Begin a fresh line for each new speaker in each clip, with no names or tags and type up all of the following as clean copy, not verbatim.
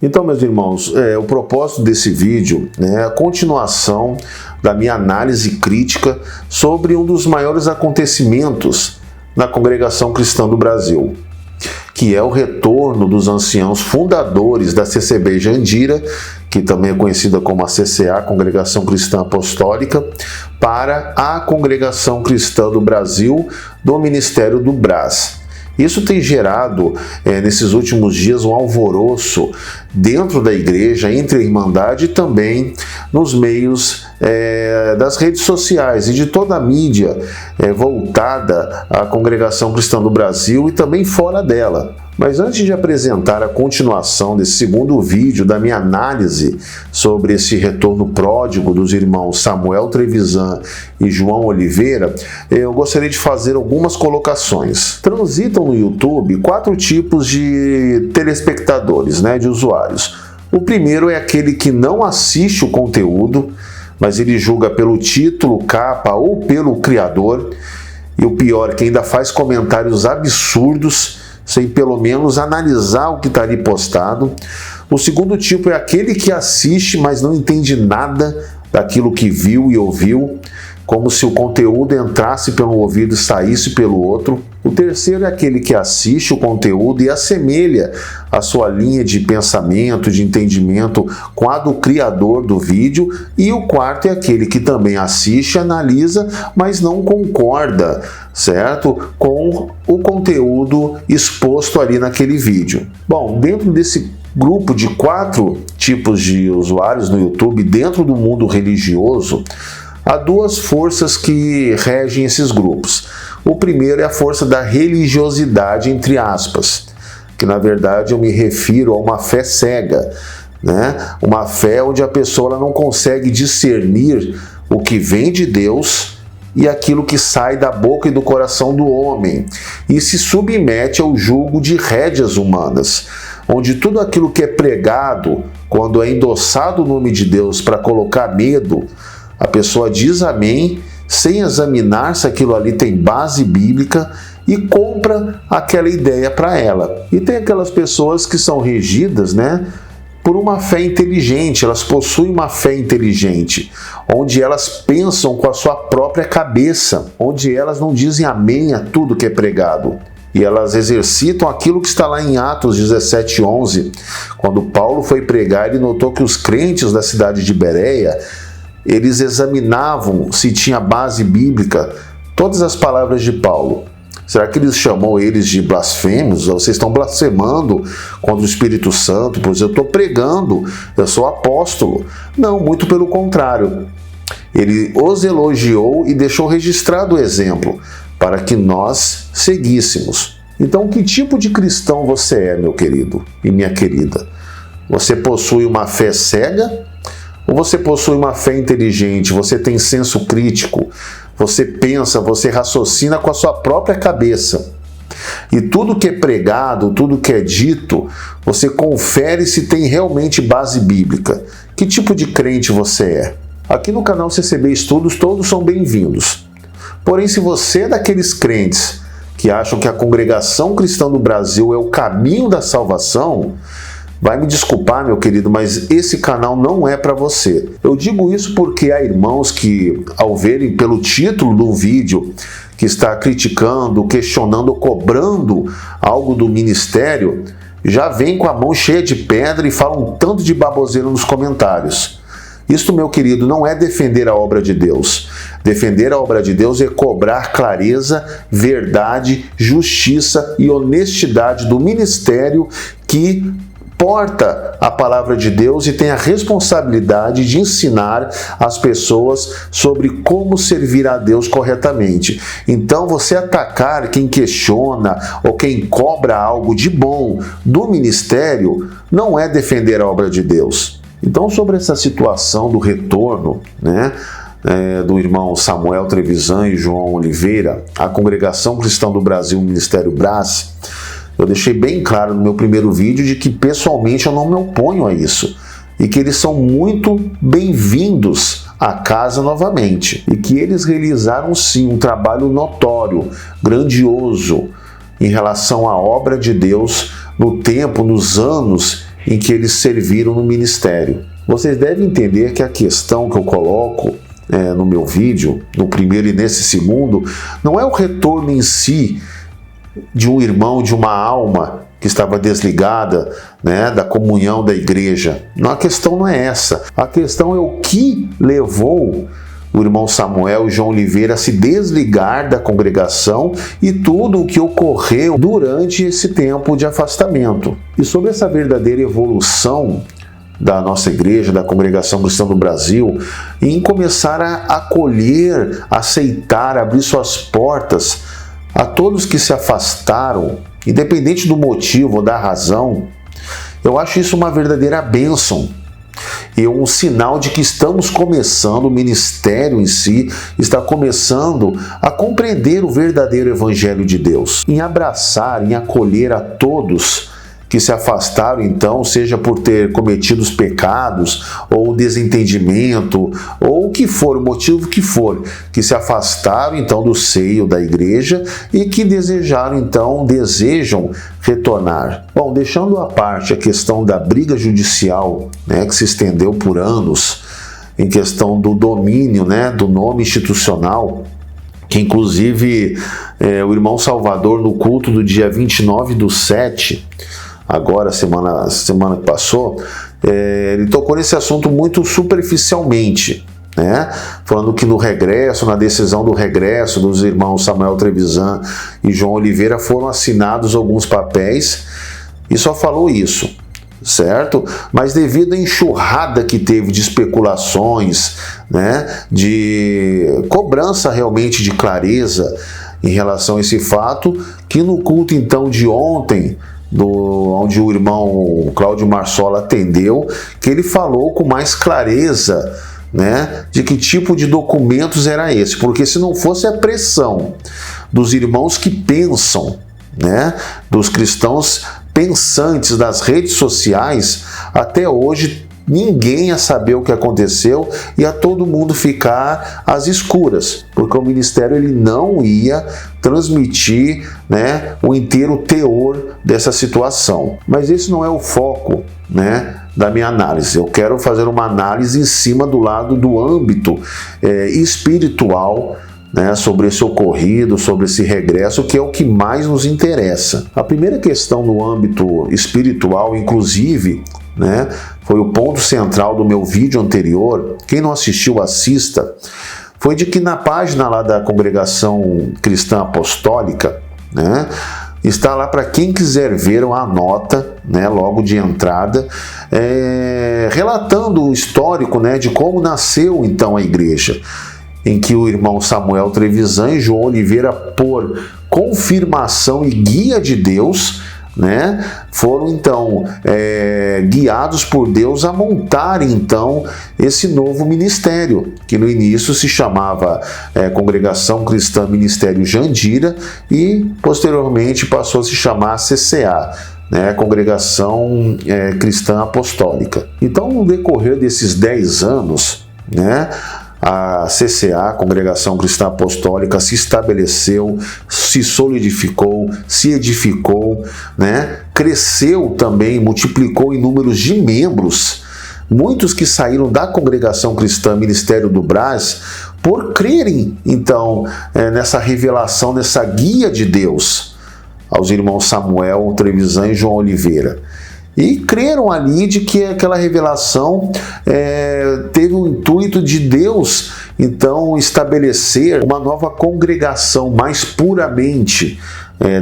Então, meus irmãos, o propósito desse vídeo é a continuação da minha análise crítica sobre um dos maiores acontecimentos na Congregação Cristã do Brasil, que é o retorno dos anciãos fundadores da CCB Jandira, que também é conhecida como a CCA, Congregação Cristã Apostólica, para a Congregação Cristã do Brasil do Ministério do Brás. Isso tem gerado, nesses últimos dias, um alvoroço dentro da igreja, entre a Irmandade e também nos meios das redes sociais e de toda a mídia voltada à Congregação Cristã do Brasil e também fora dela. Mas antes de apresentar a continuação desse segundo vídeo da minha análise sobre esse retorno pródigo dos irmãos Samuel Trevisan e João Oliveira, eu gostaria de fazer algumas colocações. Transitam no YouTube 4 tipos de telespectadores, de usuários. O primeiro é aquele que não assiste o conteúdo, mas ele julga pelo título, capa ou pelo criador, e o pior, que ainda faz comentários absurdos, sem pelo menos analisar o que está ali postado. O segundo tipo é aquele que assiste, mas não entende nada daquilo que viu e ouviu, como se o conteúdo entrasse pelo ouvido e saísse pelo outro. O terceiro é aquele que assiste o conteúdo e assemelha a sua linha de pensamento, de entendimento com a do criador do vídeo. E o quarto é aquele que também assiste, analisa, mas não concorda, certo? Com o conteúdo exposto ali naquele vídeo. Bom, dentro desse grupo de 4 tipos de usuários no YouTube, dentro do mundo religioso, há 2 forças que regem esses grupos. O primeiro é a força da religiosidade, entre aspas, que na verdade eu me refiro a uma fé cega, Uma fé onde a pessoa ela não consegue discernir o que vem de Deus e aquilo que sai da boca e do coração do homem, e se submete ao jugo de rédeas humanas, onde tudo aquilo que é pregado, quando é endossado o nome de Deus para colocar medo, a pessoa diz amém, sem examinar se aquilo ali tem base bíblica e compra aquela ideia para ela. E tem aquelas pessoas que são regidas, por uma fé inteligente, elas possuem uma fé inteligente, onde elas pensam com a sua própria cabeça, onde elas não dizem amém a tudo que é pregado. E elas exercitam aquilo que está lá em Atos 17:11, quando Paulo foi pregar, ele notou que os crentes da cidade de Bereia, eles examinavam se tinha base bíblica todas as palavras de Paulo. Será que ele chamou eles de blasfêmios? Vocês estão blasfemando contra o Espírito Santo, pois eu estou pregando, eu sou apóstolo. Não, muito pelo contrário. Ele os elogiou e deixou registrado o exemplo para que nós seguíssemos. Então, que tipo de cristão você é, meu querido e minha querida? Você possui uma fé cega? Ou você possui uma fé inteligente, você tem senso crítico, você pensa, você raciocina com a sua própria cabeça. E tudo que é pregado, tudo que é dito, você confere se tem realmente base bíblica. Que tipo de crente você é? Aqui no canal CCB Estudos todos são bem-vindos. Porém, se você é daqueles crentes que acham que a Congregação Cristã do Brasil é o caminho da salvação, vai me desculpar, meu querido, mas esse canal não é para você. Eu digo isso porque há irmãos que, ao verem pelo título do vídeo que está criticando, questionando, cobrando algo do ministério, já vem com a mão cheia de pedra e falam um tanto de baboseira nos comentários. Isso, meu querido, não é defender a obra de Deus. Defender a obra de Deus é cobrar clareza, verdade, justiça e honestidade do ministério que porta a palavra de Deus e tem a responsabilidade de ensinar as pessoas sobre como servir a Deus corretamente. Então, você atacar quem questiona ou quem cobra algo de bom do ministério não é defender a obra de Deus. Então, sobre essa situação do retorno, do irmão Samuel Trevisan e João Oliveira, a Congregação Cristã do Brasil, Ministério Brás, eu deixei bem claro no meu primeiro vídeo de que pessoalmente eu não me oponho a isso e que eles são muito bem-vindos à casa novamente e que eles realizaram sim um trabalho notório, grandioso em relação à obra de Deus no tempo, nos anos em que eles serviram no ministério. Vocês devem entender que a questão que eu coloco no meu vídeo, no primeiro e nesse segundo, não é o retorno em si de um irmão, de uma alma que estava desligada, da comunhão da igreja. Não, a questão não é essa. A questão é o que levou o irmão Samuel e João Oliveira a se desligar da congregação e tudo o que ocorreu durante esse tempo de afastamento. E sobre essa verdadeira evolução da nossa igreja, da Congregação Cristã do Brasil, em começar a acolher, aceitar, abrir suas portas a todos que se afastaram, independente do motivo ou da razão, eu acho isso uma verdadeira bênção e um sinal de que estamos começando, o ministério em si está começando a compreender o verdadeiro evangelho de Deus, em abraçar, em acolher a todos que se afastaram, então, seja por ter cometido os pecados, ou desentendimento, ou o que for, o motivo que for, que se afastaram, então, do seio da igreja e que desejam retornar. Bom, deixando à parte a questão da briga judicial, que se estendeu por anos, em questão do domínio, do nome institucional, que inclusive o irmão Salvador, no culto do dia 29/7, agora, semana que passou, ele tocou nesse assunto muito superficialmente, falando que no regresso, na decisão do regresso dos irmãos Samuel Trevisan e João Oliveira foram assinados alguns papéis e só falou isso, certo? Mas devido à enxurrada que teve de especulações, de cobrança realmente de clareza em relação a esse fato, que no culto então de ontem, onde o irmão Cláudio Marsola atendeu, que ele falou com mais clareza, de que tipo de documentos era esse, porque se não fosse a pressão dos irmãos que pensam, dos cristãos pensantes das redes sociais, até hoje ninguém ia saber o que aconteceu e a todo mundo ficar às escuras, porque o ministério ele não ia transmitir o inteiro teor dessa situação. Mas esse não é o foco da minha análise. Eu quero fazer uma análise em cima do lado do âmbito espiritual, sobre esse ocorrido, sobre esse regresso, que é o que mais nos interessa. A primeira questão no âmbito espiritual, inclusive, foi o ponto central do meu vídeo anterior. Quem não assistiu, assista. Foi de que na página lá da Congregação Cristã Apostólica, está lá para quem quiser ver a nota, logo de entrada, relatando o histórico, de como nasceu então a igreja, em que o irmão Samuel Trevisan e João Oliveira, por confirmação e guia de Deus, foram então guiados por Deus a montar então esse novo ministério, que no início se chamava Congregação Cristã Ministério Jandira e posteriormente passou a se chamar CCA, Congregação Cristã Apostólica. Então, no decorrer desses 10 anos, a CCA, Congregação Cristã Apostólica, se estabeleceu, se solidificou, se edificou, cresceu também, multiplicou em números de membros, muitos que saíram da Congregação Cristã Ministério do Brás por crerem, então, nessa revelação, nessa guia de Deus aos irmãos Samuel Trevisan e João Oliveira. E creram ali de que aquela revelação teve o intuito de Deus, então, estabelecer uma nova congregação mais puramente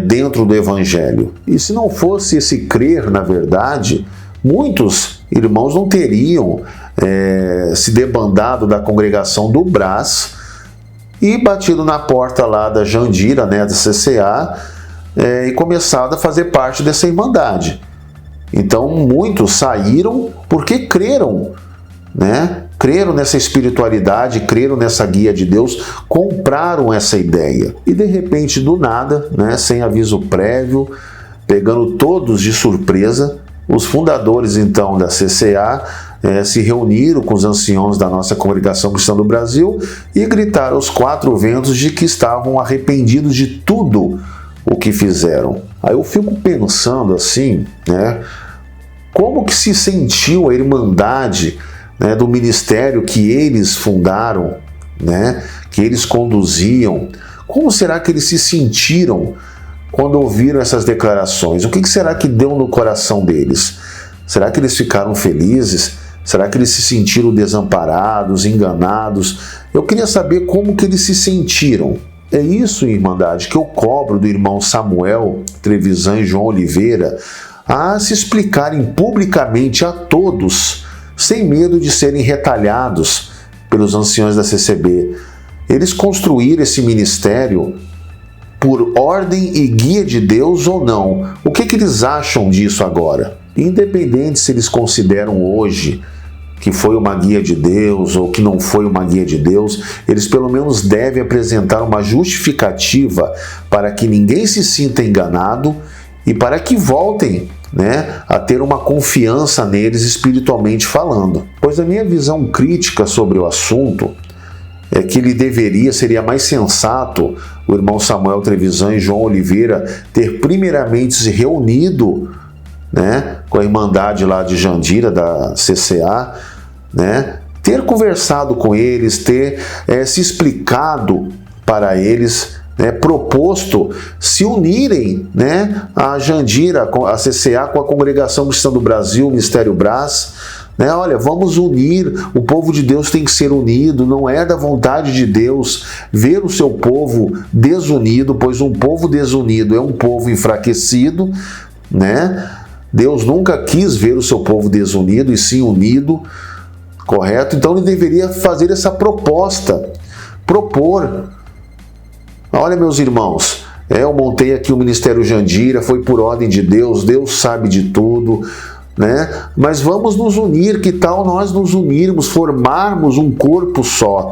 dentro do Evangelho. E se não fosse esse crer, na verdade, muitos irmãos não teriam se debandado da congregação do Brás e batido na porta lá da Jandira, da CCA, e começado a fazer parte dessa irmandade. Então, muitos saíram porque creram, creram nessa espiritualidade, creram nessa guia de Deus, compraram essa ideia. E de repente, do nada, sem aviso prévio, pegando todos de surpresa, os fundadores então da CCA se reuniram com os anciãos da nossa Congregação Cristã do Brasil e gritaram aos 4 ventos de que estavam arrependidos de tudo o que fizeram. Aí eu fico pensando assim, Como que se sentiu a irmandade, né, do ministério que eles fundaram, né, que eles conduziam? Como será que eles se sentiram quando ouviram essas declarações? O que será que deu no coração deles? Será que eles ficaram felizes? Será que eles se sentiram desamparados, enganados? Eu queria saber como que eles se sentiram. É isso, Irmandade, que eu cobro do irmão Samuel Trevisan e João Oliveira, a se explicarem publicamente a todos, sem medo de serem retalhados pelos anciões da CCB. Eles construíram esse ministério por ordem e guia de Deus ou não? O que eles acham disso agora? Independente se eles consideram hoje que foi uma guia de Deus ou que não foi uma guia de Deus, eles pelo menos devem apresentar uma justificativa para que ninguém se sinta enganado e para que voltem, né, a ter uma confiança neles espiritualmente falando. Pois a minha visão crítica sobre o assunto é que seria mais sensato o irmão Samuel Trevisan e João Oliveira ter primeiramente se reunido, né, com a Irmandade lá de Jandira, da CCA, né, ter conversado com eles, ter se explicado para eles, né, proposto se unirem, né, a Jandira, a CCA com a Congregação Cristã do Brasil, o Ministério Brás, né? Olha, vamos unir, o povo de Deus tem que ser unido, não é da vontade de Deus ver o seu povo desunido, pois um povo desunido é um povo enfraquecido, né? Deus nunca quis ver o seu povo desunido e sim unido, correto? Então ele deveria fazer essa proposta, propor. Olha, meus irmãos, eu montei aqui o Ministério Jandira, foi por ordem de Deus, Deus sabe de tudo, né? Mas vamos nos unir, que tal nós nos unirmos, formarmos um corpo só,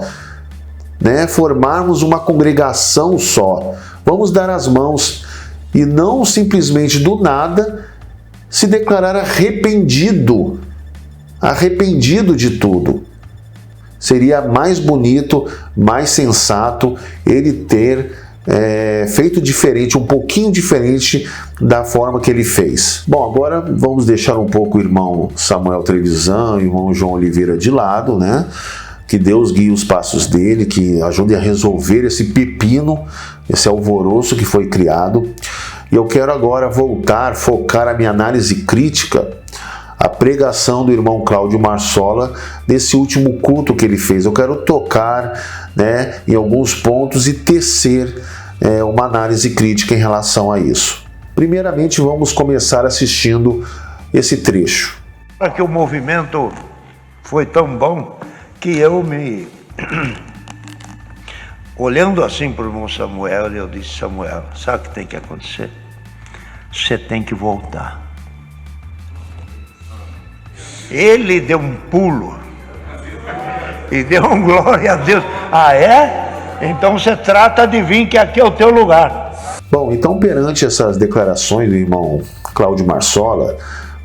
né? Formarmos uma congregação só. Vamos dar as mãos e não simplesmente do nada se declarar arrependido de tudo. Seria mais bonito, mais sensato ele ter feito diferente, um pouquinho diferente da forma que ele fez. Bom, agora vamos deixar um pouco o irmão Samuel Trevisan e o irmão João Oliveira de lado, né? Que Deus guie os passos dele, que ajude a resolver esse pepino, esse alvoroço que foi criado. E eu quero agora focar a minha análise crítica a pregação do irmão Cláudio Marsola desse último culto que ele fez. Eu quero tocar, né, em alguns pontos e tecer uma análise crítica em relação a isso. Primeiramente, vamos começar assistindo esse trecho.
Que o movimento foi tão bom que eu me... Olhando assim para o irmão Samuel, eu disse: Samuel, sabe o que tem que acontecer? Você tem que voltar. Ele deu um pulo e deu um glória a Deus. Ah, é? Então você trata de vir, que aqui é o teu lugar.
Bom, então perante essas declarações do irmão Cláudio Marsola,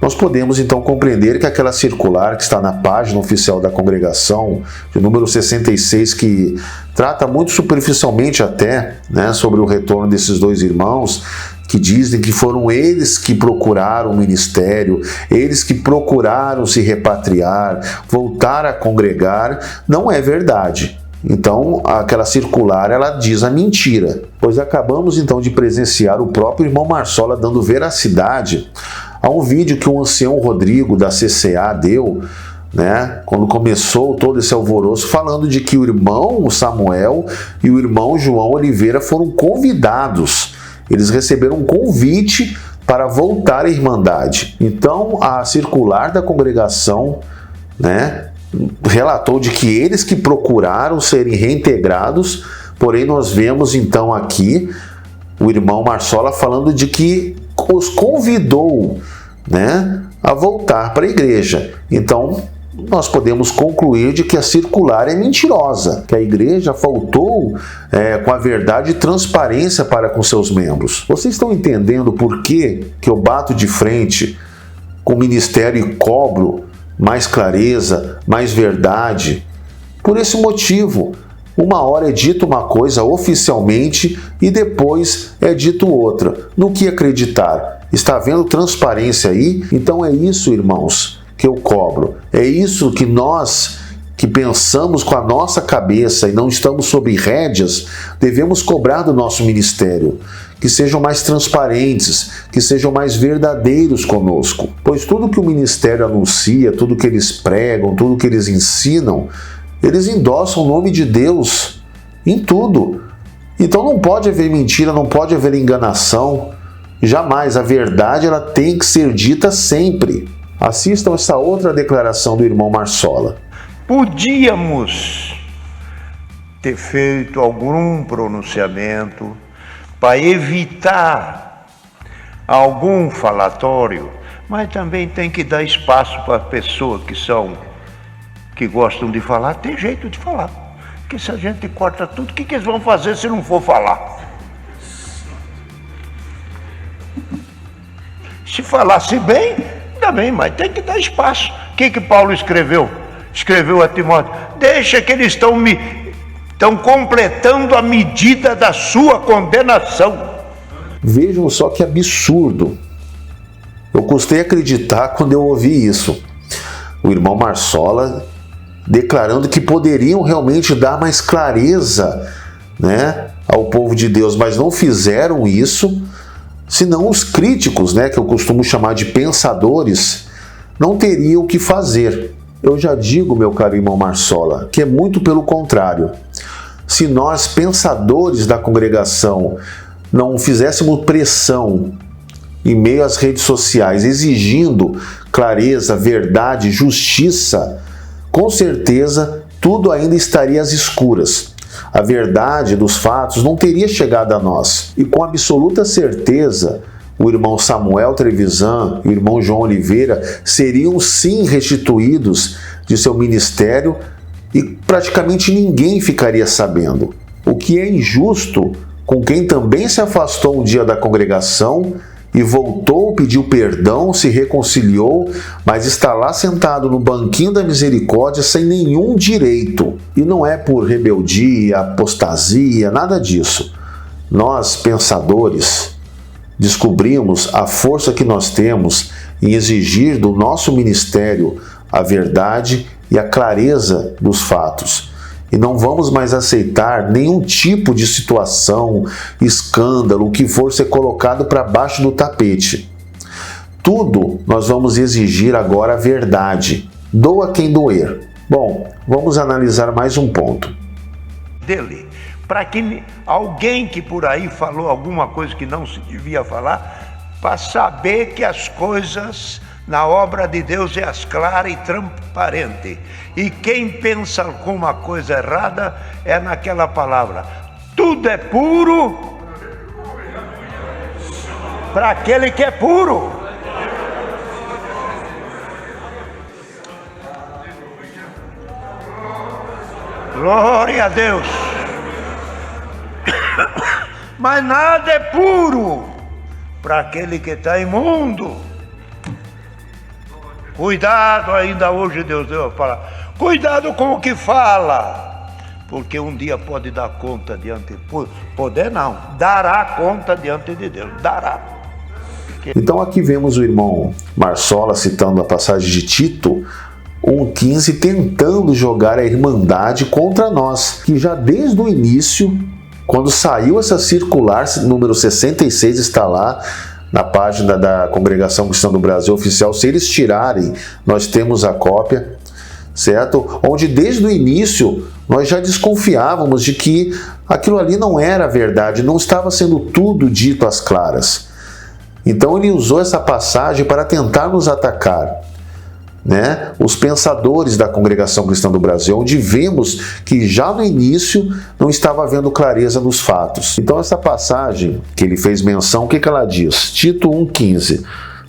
nós podemos então compreender que aquela circular que está na página oficial da congregação, de número 66, que trata muito superficialmente até, né, sobre o retorno desses dois irmãos, que dizem que foram eles que procuraram o ministério, eles que procuraram se repatriar, voltar a congregar, não é verdade. Então, aquela circular, ela diz a mentira, pois acabamos então de presenciar o próprio irmão Marsola dando veracidade a um vídeo que o ancião Rodrigo da CCA deu, né, quando começou todo esse alvoroço, falando de que o irmão Samuel e o irmão João Oliveira foram convidados. Eles receberam um convite para voltar à Irmandade. Então, a circular da congregação, né, relatou de que eles que procuraram serem reintegrados, porém nós vemos então aqui o irmão Marsola falando de que os convidou, né, a voltar para a igreja. Então, nós podemos concluir de que a circular é mentirosa, que a igreja faltou com a verdade e transparência para com seus membros. Vocês estão entendendo por que eu bato de frente com o ministério e cobro mais clareza, mais verdade? Por esse motivo. Uma hora é dito uma coisa oficialmente e depois é dito outra. No que acreditar? Está havendo transparência aí? Então é isso, irmãos, que eu cobro. É isso que nós, que pensamos com a nossa cabeça e não estamos sob rédeas, devemos cobrar do nosso ministério. Que sejam mais transparentes, que sejam mais verdadeiros conosco. Pois tudo que o ministério anuncia, tudo que eles pregam, tudo que eles ensinam, eles endossam o nome de Deus em tudo. Então não pode haver mentira, não pode haver enganação. Jamais. A verdade ela tem que ser dita sempre. Assistam essa outra declaração do irmão Marsola.
Podíamos ter feito algum pronunciamento para evitar algum falatório, mas também tem que dar espaço para pessoas que gostam de falar, tem jeito de falar. Porque se a gente corta tudo, o que eles vão fazer se não for falar? Se falasse bem, também, mas tem que dar espaço. O que Paulo escreveu? Escreveu a Timóteo: deixa que eles estão completando a medida da sua condenação.
Vejam só que absurdo. Eu custei acreditar quando eu ouvi isso. O irmão Marsola declarando que poderiam realmente dar mais clareza, né, ao povo de Deus, mas não fizeram isso, senão os críticos, né, que eu costumo chamar de pensadores, não teriam o que fazer. Eu já digo, meu caro irmão Marsola, que é muito pelo contrário. Se nós, pensadores da congregação, não fizéssemos pressão em meio às redes sociais, exigindo clareza, verdade, justiça, com certeza tudo ainda estaria às escuras. A verdade dos fatos não teria chegado a nós. E com absoluta certeza, o irmão Samuel Trevisan e o irmão João Oliveira seriam sim restituídos de seu ministério e praticamente ninguém ficaria sabendo. O que é injusto com quem também se afastou um dia da congregação e voltou, pediu perdão, se reconciliou, mas está lá sentado no banquinho da misericórdia sem nenhum direito. E não é por rebeldia, apostasia, nada disso. Nós, pensadores, descobrimos a força que nós temos em exigir do nosso ministério a verdade e a clareza dos fatos. E não vamos mais aceitar nenhum tipo de situação, escândalo, o que for ser colocado para baixo do tapete. Tudo nós vamos exigir agora a verdade. Doa quem doer. Bom, vamos analisar mais um ponto.
Dele, para que alguém que por aí falou alguma coisa que não se devia falar, para saber que as coisas na obra de Deus é as clara e transparente. E quem pensa alguma coisa errada é naquela palavra. Tudo é puro para aquele que é puro. Glória a Deus. Mas nada é puro para aquele que está imundo. Cuidado, ainda hoje Deus deu a palavra. Cuidado com o que fala, porque um dia pode dar conta diante de Deus. Poder não, dará conta diante de Deus, dará.
Então aqui vemos o irmão Marsola citando a passagem de Tito 1,15, tentando jogar a irmandade contra nós, que já desde o início, quando saiu essa circular, número 66 está lá, na página da Congregação Cristã do Brasil Oficial, se eles tirarem, nós temos a cópia, certo? Onde desde o início nós já desconfiávamos de que aquilo ali não era verdade, não estava sendo tudo dito às claras. Então ele usou essa passagem para tentar nos atacar, né? Os pensadores da Congregação Cristã do Brasil, onde vemos que já no início não estava havendo clareza nos fatos. Então essa passagem que ele fez menção, o que ela diz? Tito 1,15.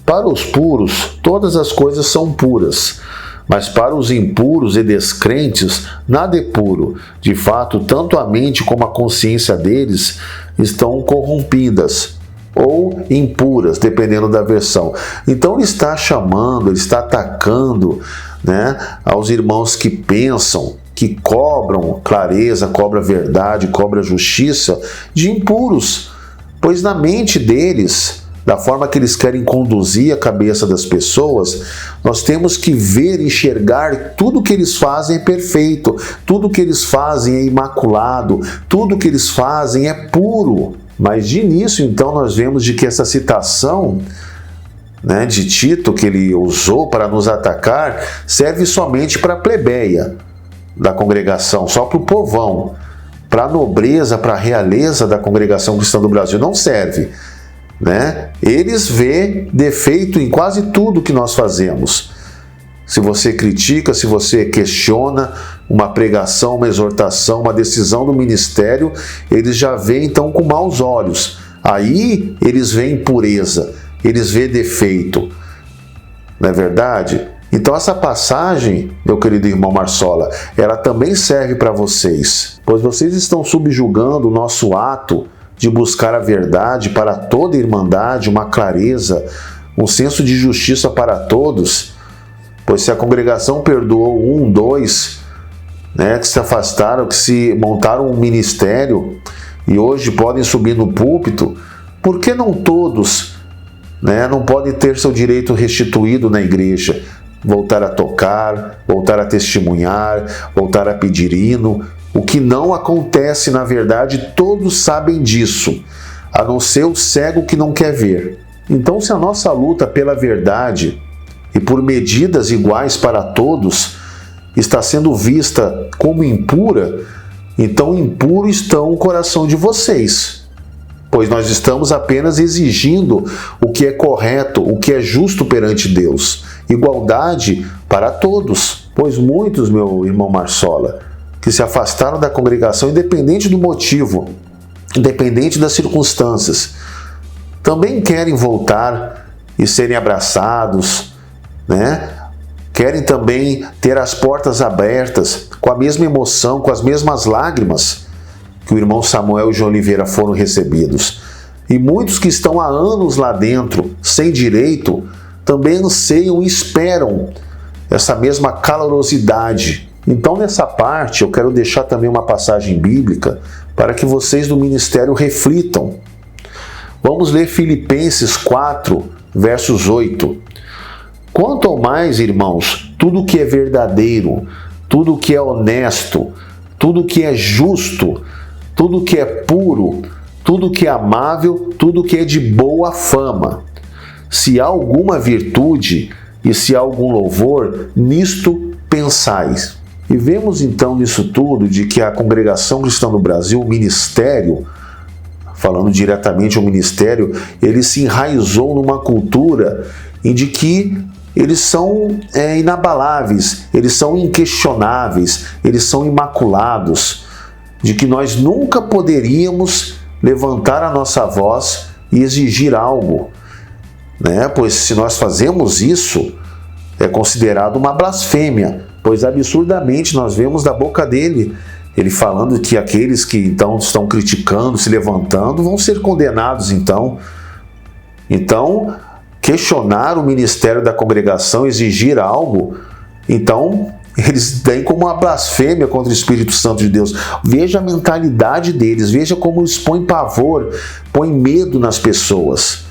Para os puros, todas as coisas são puras, mas para os impuros e descrentes, nada é puro. De fato, tanto a mente como a consciência deles estão corrompidas ou impuras, dependendo da versão. Então ele está chamando, ele está atacando, né, aos irmãos que pensam, que cobram clareza, cobram verdade, cobram justiça, de impuros, pois na mente deles, da forma que eles querem conduzir a cabeça das pessoas, nós temos que ver, enxergar tudo que eles fazem é perfeito, tudo que eles fazem é imaculado, tudo que eles fazem é puro. Mas de início, então, nós vemos de que essa citação, né, de Tito, que ele usou para nos atacar, serve somente para a plebeia da congregação, só para o povão. Para a nobreza, para a realeza da Congregação Cristã do Brasil não serve, né? Eles vêem defeito em quase tudo que nós fazemos. Se você critica, se você questiona uma pregação, uma exortação, uma decisão do ministério, eles já veem então com maus olhos. Aí eles veem impureza, eles veem defeito. Não é verdade? Então essa passagem, meu querido irmão Marsola, ela também serve para vocês, pois vocês estão subjugando o nosso ato de buscar a verdade para toda a irmandade, uma clareza, um senso de justiça para todos, pois se a congregação perdoou 1, 2, né, que se afastaram, que se montaram um ministério e hoje podem subir no púlpito, por que não todos, né, não podem ter seu direito restituído na igreja? Voltar a tocar, voltar a testemunhar, voltar a pedir hino. O que não acontece, na verdade, todos sabem disso, a não ser o cego que não quer ver. Então, se a nossa luta pela verdade e por medidas iguais para todos está sendo vista como impura, então impuro está o coração de vocês, pois nós estamos apenas exigindo o que é correto, o que é justo perante Deus. Igualdade para todos, pois muitos, meu irmão Marsola, que se afastaram da congregação, independente do motivo, independente das circunstâncias, também querem voltar e serem abraçados, né? Querem também ter as portas abertas, com a mesma emoção, com as mesmas lágrimas que o irmão Samuel de Oliveira foram recebidos. E muitos que estão há anos lá dentro, sem direito, também anseiam e esperam essa mesma calorosidade. Então, nessa parte, eu quero deixar também uma passagem bíblica para que vocês do ministério reflitam. Vamos ler Filipenses 4, versos 8. Quanto ao mais, irmãos, tudo que é verdadeiro, tudo que é honesto, tudo que é justo, tudo que é puro, tudo que é amável, tudo que é de boa fama. Se há alguma virtude e se há algum louvor, nisto pensais. E vemos então nisso tudo de que a Congregação Cristã do Brasil, o ministério, falando diretamente o ministério, ele se enraizou numa cultura em de que eles são inabaláveis, eles são inquestionáveis, eles são imaculados, de que nós nunca poderíamos levantar a nossa voz e exigir algo, né? Pois se nós fazemos isso, é considerado uma blasfêmia, pois absurdamente nós vemos da boca dele, ele falando que aqueles que então estão criticando, se levantando, vão ser condenados então. Então, questionar o ministério da congregação, exigir algo, então eles têm como uma blasfêmia contra o Espírito Santo de Deus. Veja a mentalidade deles, veja como eles põem pavor, põem medo nas pessoas.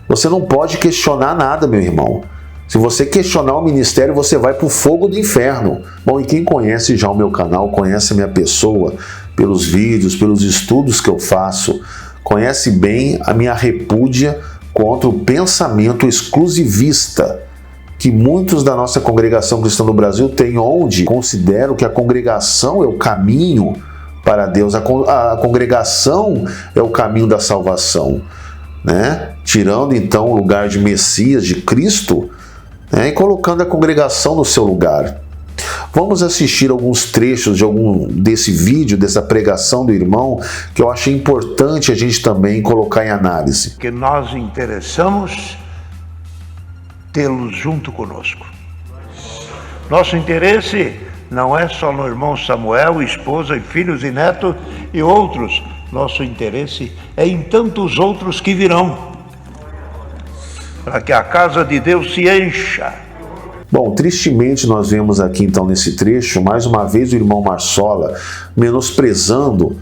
Você não pode questionar nada, meu irmão. Se você questionar o ministério, você vai para o fogo do inferno. Bom, e quem conhece já o meu canal, conhece a minha pessoa, pelos vídeos, pelos estudos que eu faço, conhece bem a minha repúdia contra o pensamento exclusivista que muitos da nossa Congregação Cristã do Brasil têm, onde consideram que a congregação é o caminho para Deus, a congregação é o caminho da salvação, né? Tirando então o lugar de Messias, de Cristo, né? E colocando a congregação no seu lugar. Vamos assistir alguns trechos desse vídeo, dessa pregação do irmão, que eu achei importante a gente também colocar em análise.
Que nós interessamos tê-los junto conosco. Nosso interesse não é só no irmão Samuel, esposa e filhos e netos e outros. Nosso interesse é em tantos outros que virão, para que a casa de Deus se encha.
Bom, tristemente nós vemos aqui então nesse trecho, mais uma vez o irmão Marsola menosprezando,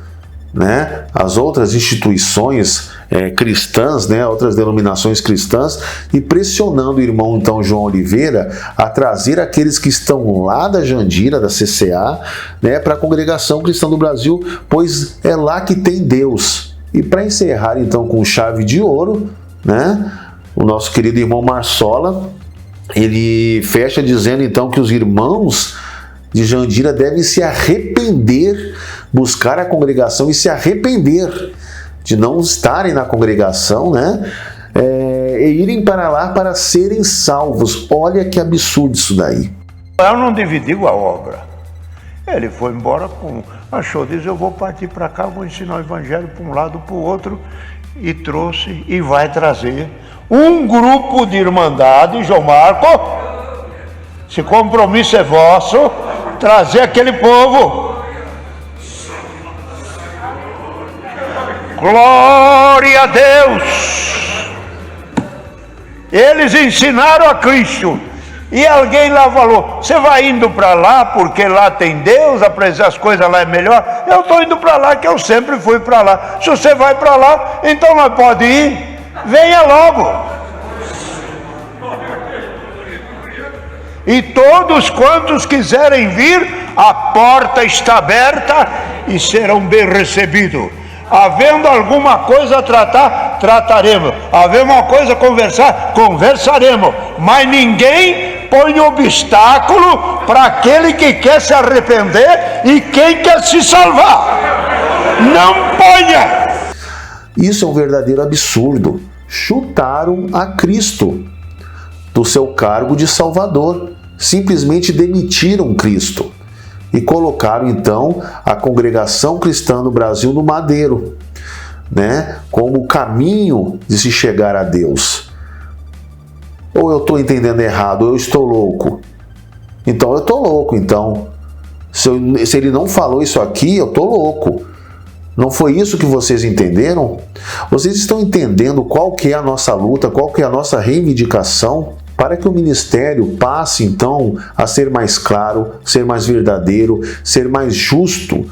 né, as outras instituições cristãs, né, outras denominações cristãs, e pressionando o irmão então João Oliveira a trazer aqueles que estão lá da Jandira, da CCA, né, para a Congregação Cristã do Brasil, pois é lá que tem Deus. E para encerrar então com chave de ouro, né, o nosso querido irmão Marsola, ele fecha dizendo então que os irmãos de Jandira devem se arrepender, buscar a congregação e se arrepender de não estarem na congregação, né? E irem para lá para serem salvos. Olha que absurdo isso daí.
Eu não dividiu a obra. Ele foi embora, achou, diz, eu vou partir para cá, vou ensinar o evangelho para um lado, para o outro, e trouxe e vai trazer um grupo de irmandade, João Marco, se compromisso é vosso, trazer aquele povo. Glória a Deus! Eles ensinaram a Cristo. E alguém lá falou, você vai indo para lá porque lá tem Deus, as coisas lá é melhor? Eu estou indo para lá que eu sempre fui para lá. Se você vai para lá, então nós pode ir. Venha logo. E todos quantos quiserem vir, a porta está aberta e serão bem recebidos. Havendo alguma coisa a tratar, trataremos. Havendo uma coisa a conversar, conversaremos. Mas ninguém põe obstáculo para aquele que quer se arrepender e quem quer se salvar. Não ponha!
Isso é um verdadeiro absurdo. Chutaram a Cristo do seu cargo de Salvador. Simplesmente demitiram Cristo. E colocaram então a Congregação Cristã do Brasil no madeiro, né, como o caminho de se chegar a Deus. Ou eu estou entendendo errado, ou eu estou louco. Então eu estou louco, então. Se ele não falou isso aqui, eu estou louco. Não foi isso que vocês entenderam? Vocês estão entendendo qual que é a nossa luta, qual que é a nossa reivindicação? Para que o ministério passe, então, a ser mais claro, ser mais verdadeiro, ser mais justo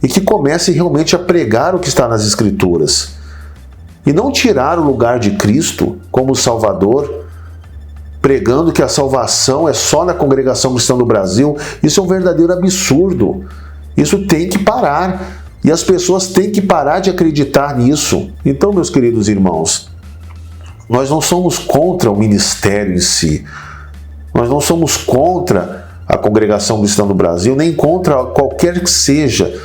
e que comece realmente a pregar o que está nas Escrituras. E não tirar o lugar de Cristo como Salvador, pregando que a salvação é só na Congregação Cristã do Brasil. Isso é um verdadeiro absurdo. Isso tem que parar. E as pessoas têm que parar de acreditar nisso. Então, meus queridos irmãos, nós não somos contra o ministério em si. Nós não somos contra a Congregação Cristã do Brasil, nem contra qualquer que seja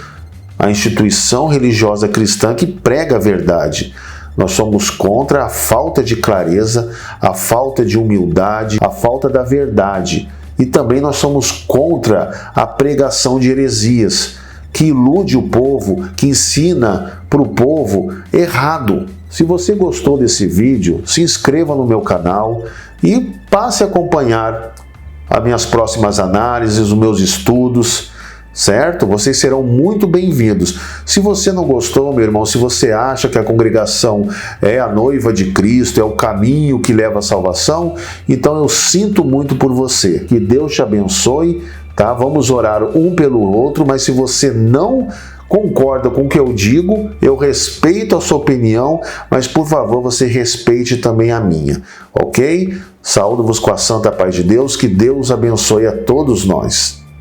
a instituição religiosa cristã que prega a verdade. Nós somos contra a falta de clareza, a falta de humildade, a falta da verdade. E também nós somos contra a pregação de heresias, que ilude o povo, que ensina para o povo errado. Se você gostou desse vídeo, se inscreva no meu canal e passe a acompanhar as minhas próximas análises, os meus estudos, certo? Vocês serão muito bem-vindos. Se você não gostou, meu irmão, se você acha que a congregação é a noiva de Cristo, é o caminho que leva à salvação, então eu sinto muito por você. Que Deus te abençoe, tá? Vamos orar um pelo outro, mas se você não concorda com o que eu digo, eu respeito a sua opinião, mas por favor você respeite também a minha, ok? Saúdo-vos com a santa paz de Deus, que Deus abençoe a todos nós.